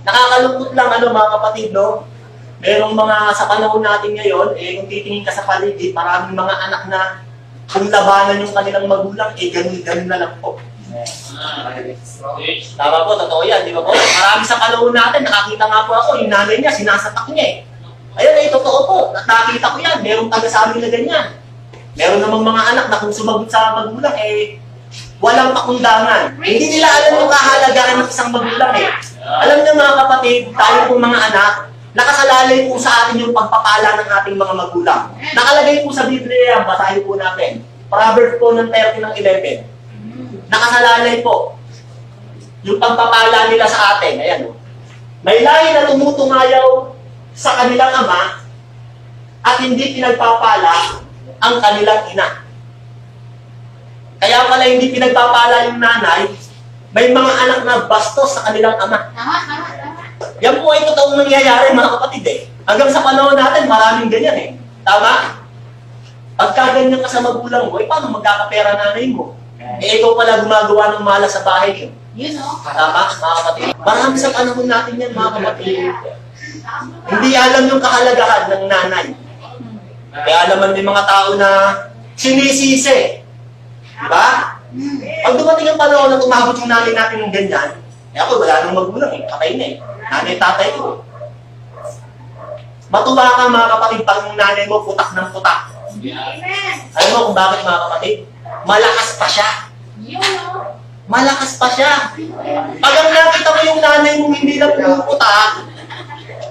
Nakakalungkot lang, mga kapatid, no? Merong mga sa panahon natin ngayon, kung titingin ka sa paligid, maraming mga anak na kung labanan yung kanilang magulang, ganun-ganun na lang po. Tama po, totoo yan, di ba po? Marami sa panahon natin, nakakita nga po ako, yung nanay niya, sinasatak niya Ayun, totoo po, nakita ko yan, merong taga-sabi na ganyan. Meron namang mga anak na kung sumagot sa magulang, walang pakundangan. Hindi nila alam yung kahalagahan ng isang magulang Alam niyo mga kapatid, tayo pong mga anak, nakasalalay po sa atin yung pagpapala ng ating mga magulang. Nakalagay po sa Biblia yan, basahin po natin. Proverbs po ng 30 ng 11. Nakasalalay po yung pagpapala nila sa atin. Ayan. May lahi na tumutungayaw sa kanilang ama at hindi pinagpapala ang kanilang ina. Kaya pala hindi pinagpapala yung nanay, may mga anak na bastos sa kanilang ama. Yan po ay totoong nangyayari mga kapatid Hanggang sa panahon natin, maraming ganyan Tama? Pagka ganyan ka sa magulang mo, paano magkakapera nanay mo? Ikaw pala gumagawa ng malas sa bahay niyo. Tama, mga kapatid? Marami sa panahon natin yan, mga kapatid. Hindi alam yung kahalagahan ng nanay. Kaya alaman din mga tao na sinisisi. Diba? Pag dumating ang panahon na umabot yung nanay natin ng ganyan, ako wala nang magulang patay na Nanay, tatay ko. Matuwa ka mga kapatid pag yung nanay mo putak ng putak. Alam mo kung bakit mga kapatid? Malakas pa siya. Malakas pa siya. Pag ang nakita mo yung nanay mo hindi na pumuputak,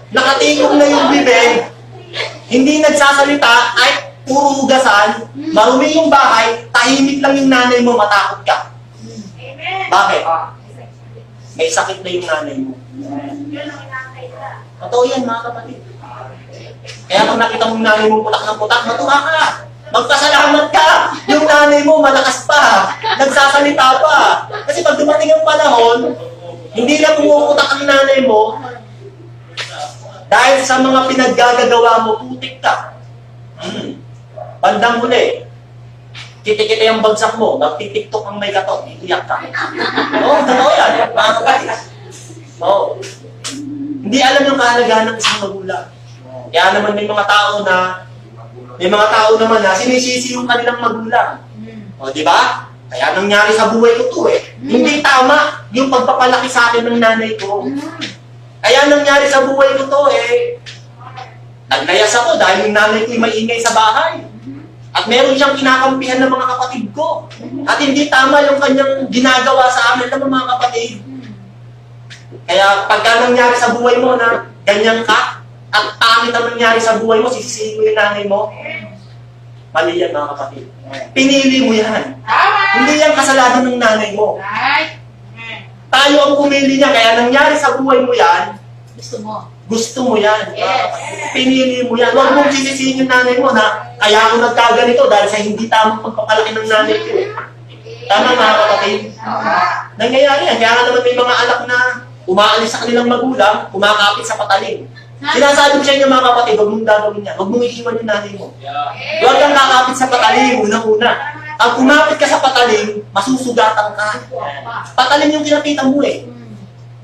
nakatingog na yung bibig, hindi nagsasalita, ay puro hugasan, marumi yung bahay, tahimik lang yung nanay mo, matakot ka. Bakit? May sakit na yung nanay mo. Totoo yan mga kapatid. Kaya pag nakita mo yung nanay mo putak ng putak, matuwa ka. Magpasalamat ka. Yung nanay mo malakas pa. Nagsasalita pa. Kasi pag dumating ang panahon, hindi na pumuputak ang nanay mo, dahil sa mga pinaggagawa mo, putik ka. Bandang huli, kitikita yung bagsak mo, magtitiktok ang may gato, iiyak ka. Oo, totoo yan, mga kapatid. Oo. Hindi alam yung kahalagahan ng isang magulang. Kaya naman may mga tao naman na sinisisi yung kanilang magulang. O, di ba? Kaya nangyari sa buhay ko to Hindi tama yung pagpapalaki sa akin ng nanay ko. Kaya nangyari sa buhay ko to naglayas ako dahil yung nanay ko may ingay sa bahay. At meron siyang kinakampihan ng mga kapatid ko. At hindi tama yung kanyang ginagawa sa amin ng mga kapatid. Kaya pagka nangyari sa buhay mo na ganyan ka, at pangit ang nangyari sa buhay mo, sisisihin mo yung nanay mo, mali yan mga kapatid. Pinili mo yan. Hindi yan kasalanan ng nanay mo. Tayo ang pumili niya, kaya nangyari sa buhay mo yan, gusto mo yan. Pinili mo yan. Huwag mong sisisihin yung nanay mo na kaya ako nagkaganito dahil sa hindi tamang pagpapalaki ng nanay ko. Tama mga kapatid? Nangyayari yan. Kaya naman may mga anak na umaalis sa kanilang magulang, kumakapit sa patalim. Sinasabi ko sa inyo mga kapatid, huwag mong gagawin yan. Huwag mong iiwan yung nanay mo. Huwag kang kakapit sa patalim, unang-una. Pag kumapit ka sa patalim, masusugatan ka. Patalim yung kinakita mo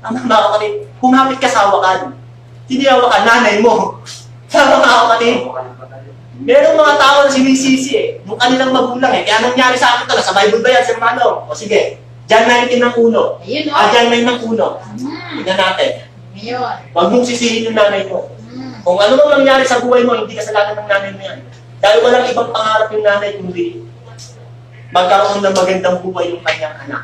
Tama mga kapatid, kumapit ka sa hawakan. Hindi hawakan, nanay mo. Tama mga kapatid. Merong mga tao na sinisisi yung kanilang magulang Kaya nangyari sa akin ito, sa Bible ba yan, Sir Mano? O sige, John 19 ng 1. John 9 ng 1. Tignan natin. Huwag mong sisihin yung nanay mo. Kung ano mang nangyari sa buhay mo, hindi kasalanan ng nanay mo yan. Dahil walang ibang pangarap yung nanay kundi magkaroon ng magandang buhay yung kanyang anak.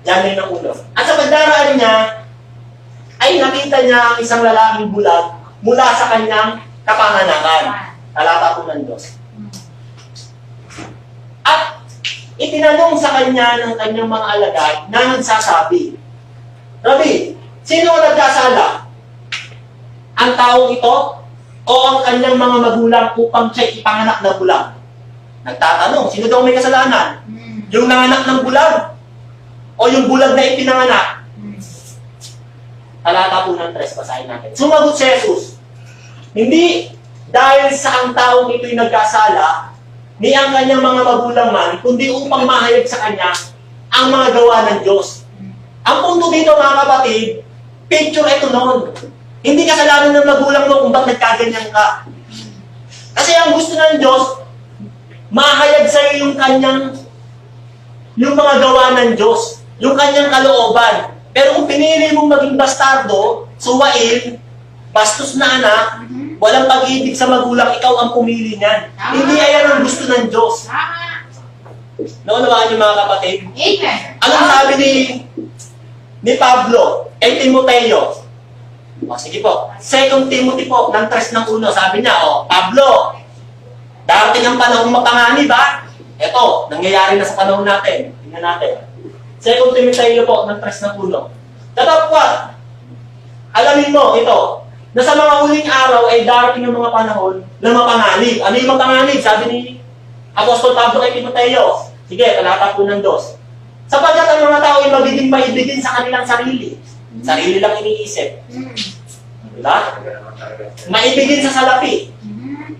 Yan ay ng 1. At sa pagdaraan niya, ay nakita niya ang isang lalaking bulag mula sa kanyang kapanganakan. Talata po ng 2. At itinanong sa kanya ng kanyang mga alagad na nagsasabi, Rabi, sino ang nagkasala? Ang taong ito o ang kanyang mga magulang upang siya ipanganak na bulag? Nagtatanong, sino daw may kasalanan? Yung nanganak ng bulag o yung bulag na ipinanganak? Talata po ng 3, basahin natin. Sumagot si Jesus, hindi dahil sa ang taong ito'y nagkasala, ni ang kanyang mga magulang man, kundi upang mahayag sa kanya ang mga gawa ng Diyos. Ang punto dito mga kapatid, picture ito noon. Hindi kasalanan ng magulang mo kung bakit nagkaganyan ka. Kasi ang gusto ng Diyos, mahayag sa'yo yung mga gawa ng Diyos, yung kanyang kalooban. Pero kung pinili mong maging bastardo, suwail, bastos na anak, walang pag-ibig sa magulang, ikaw ang pumili niyan. Hindi ayan ang gusto ng Diyos. Naunawaan niyo mga kapatid? Amen. Anong sabi ni Pablo kay Timoteo? O, sige po. 2 Timothy po, ng 3 ng 1, sabi niya, Pablo, darating ang panahon mapanganib, ha? Ito, nangyayari na sa panahon natin. Tingnan natin. 2 Timoteo po, ng 3 ng 1. Tatapwat, alamin mo, ito, na sa mga huling araw ay darating ang mga panahon na mapanganib. Ano yung mapanganib? Sabi ni Apostol Pablo kay Timoteo. Sige, talata po ng 2. Sapagkat ang mga tao ay magiging maibigin sa kanilang sarili. Sarili lang iniisip. Diba? Maibigin sa salapi.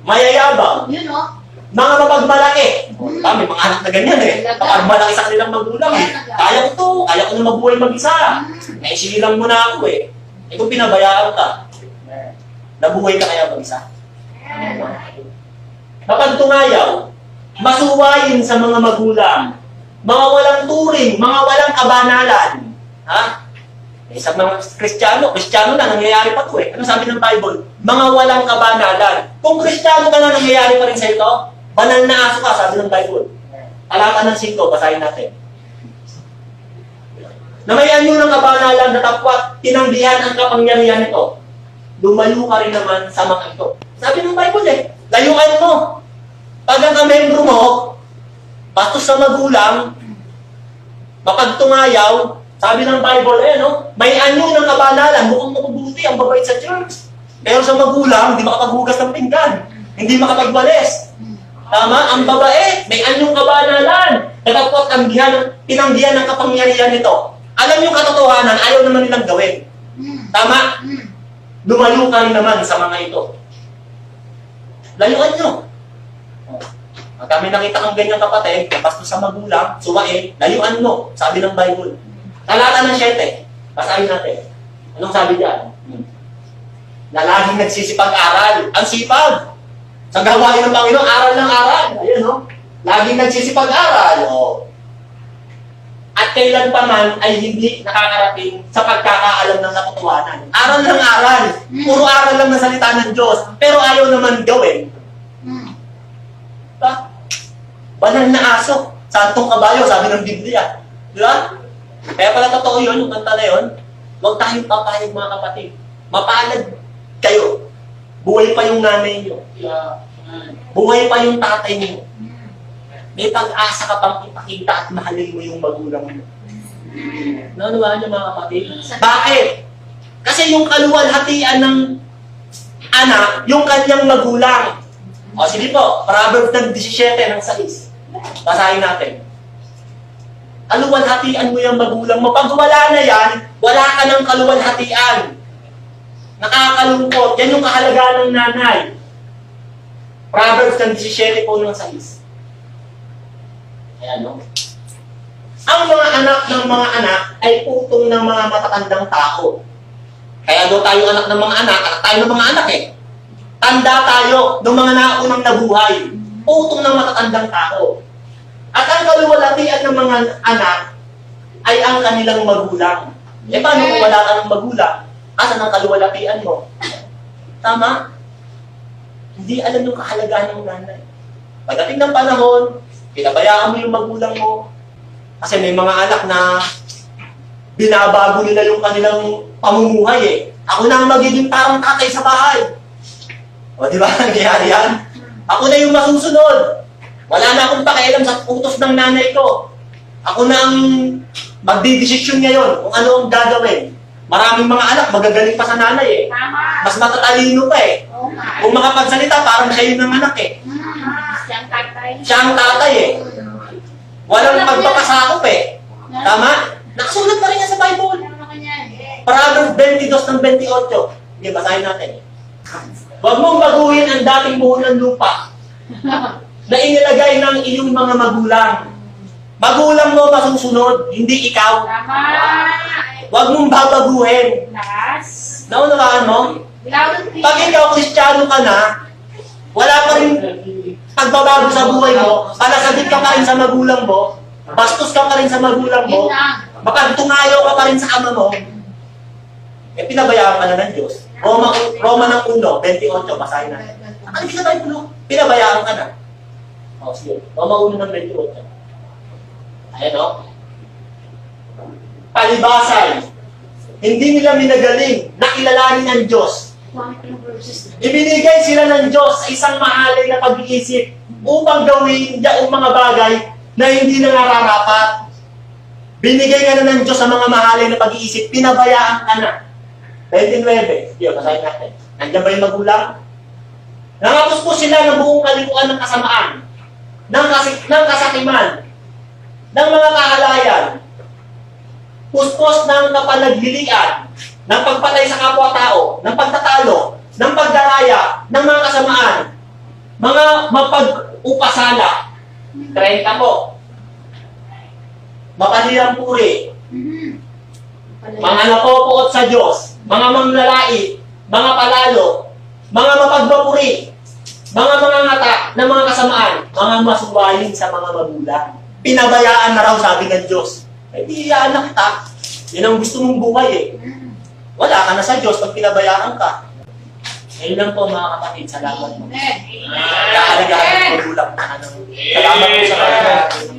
Mayayabang. Yun o. Mga mapagmalaki. Diba? May mga anak na ganyan eh. Kapag malaki sa kanilang magulang eh. Kaya ko to. Kaya ko na mabuhay mag-isa. Naisililang mo na ako eh. Eh kung pinabayaan ka, nabuhay ka kaya mag-isa? Kapag tungayaw, masuwayin sa mga magulang, mga walang turing, mga walang kabanalan. Ha? Eh, sa mga Kristiyano na, nangyayari pa ito eh. Ano sabi ng Bible? Mga walang kabanalan. Kung Kristiyano ka na, nangyayari pa rin sa ito, banal na aso ka, sabi ng Bible. Talata ng 5, basahin natin. Na may anyo ng kabanalan na tapwat, tinanggihan ang kapangyarihan nito. Lumayo ka rin naman sa mga ito. Sabi ng Bible eh, layuan mo. Pag ang kamembro mo, bastos sa magulang, mapagtungayaw, sabi ng Bible, may anyo ng kabanalan, mukhang mabubuti ang babait sa church. Pero sa magulang, hindi makapaghugas ng pinggan, hindi makapagwalis. Tama? Ang babae, may anyong kabanalan. Katapot ang pinanggihan ng kapangyarihan nito. Alam yung katotohanan, ayaw naman nilang gawin. Tama? Lumayo ka rin naman sa mga ito. Layuan nyo. Pag kami nakita kang ganyan kapatid, bastos sa magulang, suwain, layuan mo, sabi ng Bible. Talata ng 7, basahin natin. Anong sabi diyan? Na laging nagsisipag-aral. Ang sipag! Sa gawain ng Panginoon, aral ng aral. Ayan, no? Laging nagsisipag-aral. At kailan pa man ay hindi nakakarating sa pagkakaalam ng katotohanan. Aral ng aral. Puro aral lang ng salita ng Diyos. Pero ayaw naman gawin. Diba? Banal na aso. Santong kabayo, sabi ng Biblia. Diba? Kaya pala totoo yun, yung kanta na yun. Huwag tayong papayag mga kapatid. Mapalad kayo. Buhay pa yung nanay niyo. Buhay pa yung tatay niyo. May pag-asa ka pang ipakita at mahalin mo yung magulang mo. Naunawaan niyo mga kapatid? Bakit? Kasi yung kaluwalhatian ng anak, yung kanyang magulang. O sige po, Proverbs ng 17 ng 6. Basahin natin. Kaluwalhatian mo yung magulang mo. Pag wala na yan, wala ka ng kaluwalhatian. Nakakalungkot. Yan yung kahalagaan ng nanay. Proverbs ng 17 po ng 6. Ayan, no? Ang mga anak ng mga anak ay putong ng mga matatandang tao. Kaya daw tayo anak ng mga anak tayo ng mga anak eh. Tanda tayo ng mga naunang nabuhay. Putong ng matatandang tao. At ang kaluwalhatian ng mga anak ay ang kanilang magulang. Eh paano kung wala ka ng magulang? Asan ang kaluwalhatian mo? Tama? Hindi alam yung kahalagaan ng nanay. Pagdating ng panahon, pinabayaan mo yung magulang mo. Kasi may mga anak na binabago nila yung kanilang pamumuhay eh. Ako na ang magiging parang tatay sa bahay. O di ba? Nangyayari yan? Ako na yung masusunod. Wala na akong pakialam sa utos ng nanay ko. Ako na ang magdidesisyon ngayon kung ano ang gagawin. Maraming mga anak magagaling pa sa nanay eh. Mas matatalino pa eh. Kung makapagsalita, parang siya yun ng anak eh. Siya ang tatay eh. Walang pagpapasakop eh. Tama? Nakasulat pa rin yan sa Bible. Proverbs 22 ng 28. Sige, basahin natin. Huwag mong baguhin ang dating buo ng lupa na inilagay ng iyong mga magulang. Magulang mo masusunod, hindi ikaw. Tama. Huwag mong babaguhin. Lakas. Naunawaan mo? Loud and Pag clear. ikaw Kristiyano ka na, wala pa rin pagbabago sa buhay mo, palasabit ka pa rin sa magulang mo, bastos ka pa rin sa magulang mo, Yun lang. makagtungayo ka pa rin sa ama mo, eh pinabayaan ka na ng Diyos. Roma ng 1, 28, basahin natin. Ano bisa tayo pulo? Pinabayaan ka na. O, sige. Roma 1 ng 28. Ayan o. Palibasay. Hindi nila minagaling na kilalanin ang Diyos. Ibinigay sila ng Diyos sa isang mahalay na pag-iisip upang gawin yung mga bagay na hindi na nararapat. Binigay ka na ng Diyos sa mga mahalay na pag-iisip, pinabayaan ka na. 29. Yun, basahin natin. Nandiyan ba yung magulang? Nangapos po sila ng buong kalikuan ng kasamaan, ng kasakiman, ng mga kahalayan, puspos ng kapanaglilian, ng pagpatay sa kapwa-tao, ng pagtatalo, ng pagdaraya, ng mga kasamaan, mga mapag-upasala, 30 po, mapanirang puri, mga napopoot sa Diyos, mga mamlalait, mga palalo, mga mapagpapuri, mga ngata ng mga kasamaan, mga masuwayin sa mga magulang. Pinabayaan na raw sabi ng Diyos. Eh di anak kita. Yan ang gusto mong buhay eh. Wala ka na sa Diyos pag pinabayaan ka. Ngayon lang po mga kapatid, salamat mo. Kahalagahan ng magulang. Salamat po sa kanila.